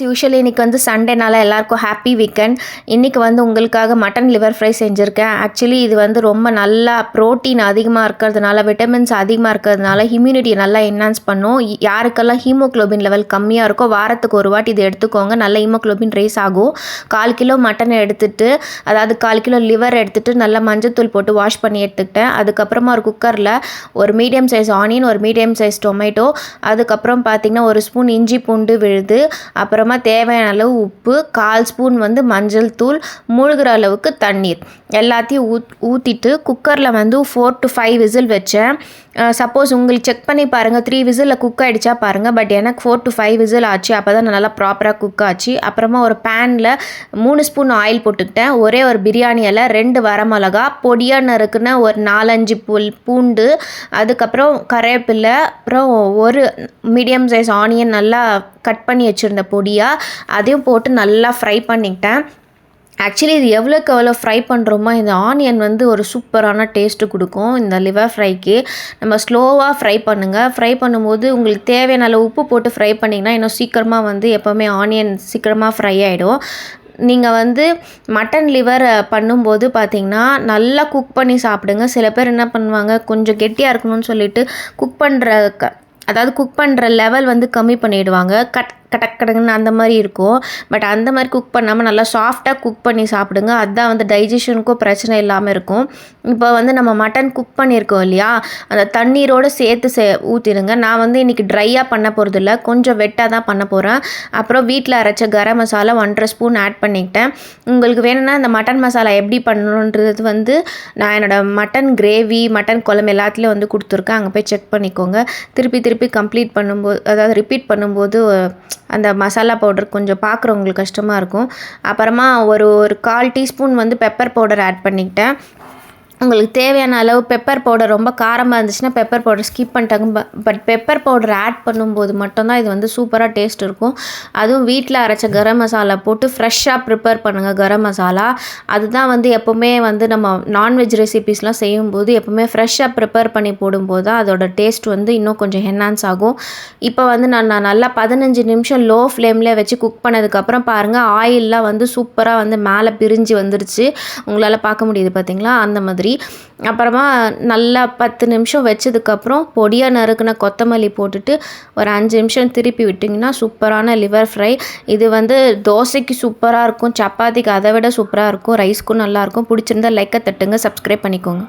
Usually இன்றைக்கி வந்து சண்டேனால எல்லாருக்கும் ஹாப்பி வீக்கெண்ட். இன்றைக்கி வந்து உங்களுக்காக மட்டன் லிவர் ஃப்ரை செஞ்சுருக்கேன். ஆக்சுவலி இது வந்து ரொம்ப நல்லா ப்ரோட்டீன் அதிகமாக இருக்கிறதுனால, விட்டமின்ஸ் அதிகமாக இருக்கிறதுனால இம்யூனிட்டியை நல்லா என்ஹான்ஸ் பண்ணும். யாருக்கெல்லாம் ஹீமோக்ளோபின் லெவல் கம்மியாக இருக்கோ வாரத்துக்கு ஒரு வாட்டி இது எடுத்துக்கோங்க. நல்ல ஹீமோக்ளோபின் ரைஸ் ஆகும். 1/4 கிலோ மட்டன் எடுத்துகிட்டு, அதாவது 1/4 கிலோ லிவர் எடுத்துகிட்டு நல்லா மஞ்சத்தூள் போட்டு வாஷ் பண்ணி எடுத்துக்கிட்டேன். அதுக்கப்புறமா ஒரு குக்கரில் ஒரு மீடியம் சைஸ் ஆனியன், ஒரு மீடியம் சைஸ் டொமேட்டோ, அதுக்கப்புறம் பார்த்திங்கன்னா 1 ஸ்பூன் இஞ்சி பூண்டு விழுது, அப்புறமா தேவையான அளவு உப்பு, 1/4 ஸ்பூன் வந்து மஞ்சள் தூள், மூழ்கிற அளவுக்கு தண்ணீர் எல்லாத்தையும் ஊற்றிட்டு குக்கரில் வந்து 4 to 5 விசில் வச்சேன். சப்போஸ் உங்களுக்கு செக் பண்ணி பாருங்கள் 3 விசிலில் குக் ஆகிடுச்சா பாருங்கள். பட் எனக்கு 4 to 5 விசில் ஆச்சு. அப்போ தான் நல்லா ப்ராப்பராக குக் ஆச்சு. அப்புறமா ஒரு பேனில் 3 ஸ்பூன் ஆயில் போட்டுக்கிட்டேன். ஒரே ஒரு பிரியாணி இலை, 2 வரமிளகா, பொடியாக நறுக்குன ஒரு 4-5 பூண்டு, அதுக்கப்புறம் கருவேப்பிலை, அப்புறம் ஒரு மீடியம் சைஸ் ஆனியன் நல்லா கட் பண்ணி வச்சுருந்த பொடியாக அதையும் போட்டு நல்லா ஃப்ரை பண்ணிக்கிட்டேன். ஆக்சுவலி இது எவ்வளோக்கு எவ்வளோ ஃப்ரை பண்ணுறோமோ இந்த ஆனியன் வந்து ஒரு சூப்பரான டேஸ்ட்டு கொடுக்கும். இந்த லிவர் ஃப்ரைக்கு நம்ம ஸ்லோவாக ஃப்ரை பண்ணுங்கள். ஃப்ரை பண்ணும்போது உங்களுக்கு தேவையான அளவு உப்பு போட்டு ஃப்ரை பண்ணிங்கன்னா இன்னும் சீக்கிரமாக வந்து எப்போவுமே ஆனியன் சீக்கிரமாக ஃப்ரை ஆகிடும். நீங்கள் வந்து மட்டன் லிவர் பண்ணும்போது பார்த்திங்கன்னா நல்லா குக் பண்ணி சாப்பிடுங்க. சில பேர் என்ன பண்ணுவாங்க, கொஞ்சம் கெட்டியாக இருக்கணும்னு சொல்லிட்டு குக் பண்ணுற லெவல் வந்து கம்மி பண்ணிவிடுவாங்க. கடக்குன்னு அந்த மாதிரி இருக்கும். பட் அந்த மாதிரி குக் பண்ணாமல் நல்லா சாஃப்டாக குக் பண்ணி சாப்பிடுங்க. அதுதான் வந்து டைஜஷனுக்கும் பிரச்சனை இல்லாமல் இருக்கும். இப்போ வந்து நம்ம மட்டன் குக் பண்ணியிருக்கோம் இல்லையா, அந்த தண்ணீரோடு சேர்த்து ஊற்றிடுங்க. நான் வந்து இன்றைக்கி ட்ரையாக பண்ண போகிறது இல்லை, கொஞ்சம் வெட்டாக தான் பண்ண போகிறேன். அப்புறம் வீட்டில் அரைச்ச கரம் மசாலா 1.5 ஸ்பூன் ஆட் பண்ணிக்கிட்டேன். உங்களுக்கு வேணும்னா இந்த மட்டன் மசாலா எப்படி பண்ணணுன்றது வந்து நான் என்னோடய மட்டன் கிரேவி, மட்டன் குழம்பு எல்லாத்துலேயும் வந்து கொடுத்துருக்கேன். அங்கே போய் செக் பண்ணிக்கோங்க. திருப்பி கம்ப்ளீட் பண்ணும்போது, அதாவது ரிப்பீட் பண்ணும்போது அந்த மசாலா பவுடர் கொஞ்சம் பார்க்குறவங்களுக்கு கஷ்டமாக இருக்கும். அப்புறமா ஒரு 1/4 டீஸ்பூன் வந்து பெப்பர் பவுடர் ஆட் பண்ணிக்கிட்டேன். உங்களுக்கு தேவையான அளவு பெப்பர் பவுடர் ரொம்ப காரமாக இருந்துச்சுன்னா பெப்பர் பவுடர் ஸ்கிப் பண்ணிட்டாங்க. பட் பெப்பர் பவுடர் ஆட் பண்ணும்போது மட்டும்தான் இது வந்து சூப்பராக டேஸ்ட் இருக்கும். அதுவும் வீட்டில் அரைச்ச கரம் மசாலா போட்டு ஃப்ரெஷ்ஷாக ப்ரிப்பேர் பண்ணுங்கள். கரம் மசாலா அதுதான் வந்து எப்போவுமே வந்து நம்ம நான்வெஜ் ரெசிபீஸ்லாம் செய்யும்போது எப்போவுமே ஃப்ரெஷ்ஷாக ப்ரிப்பேர் பண்ணி போடும்போது தான் அதோட டேஸ்ட் வந்து இன்னும் கொஞ்சம் என்ஹான்ஸ் ஆகும். இப்போ வந்து நான் நல்லா 15 நிமிஷம் லோ ஃப்ளேமில் வச்சு குக் பண்ணதுக்கப்புறம் பாருங்கள், ஆயிலெலாம் வந்து சூப்பராக வந்து மேலே பிரிஞ்சு வந்துருச்சு. உங்களால் பார்க்க முடியுது பார்த்தீங்களா, அந்த மாதிரி. அப்புறமா நல்லா 10 நிமிஷம் வச்சதுக்கப்புறம் பொடியாக நறுக்குன கொத்தமல்லி போட்டுட்டு ஒரு 5 நிமிஷம் திருப்பி விட்டிங்கன்னா சூப்பரான லிவர் ஃப்ரை. இது வந்து தோசைக்கு சூப்பராக இருக்கும், சப்பாத்திக்கு அதை விட சூப்பராக இருக்கும், ரைஸ்க்கும் நல்லாயிருக்கும். பிடிச்சிருந்தா லைக்கை தட்டுங்க, சப்ஸ்கிரைப் பண்ணிக்கோங்க.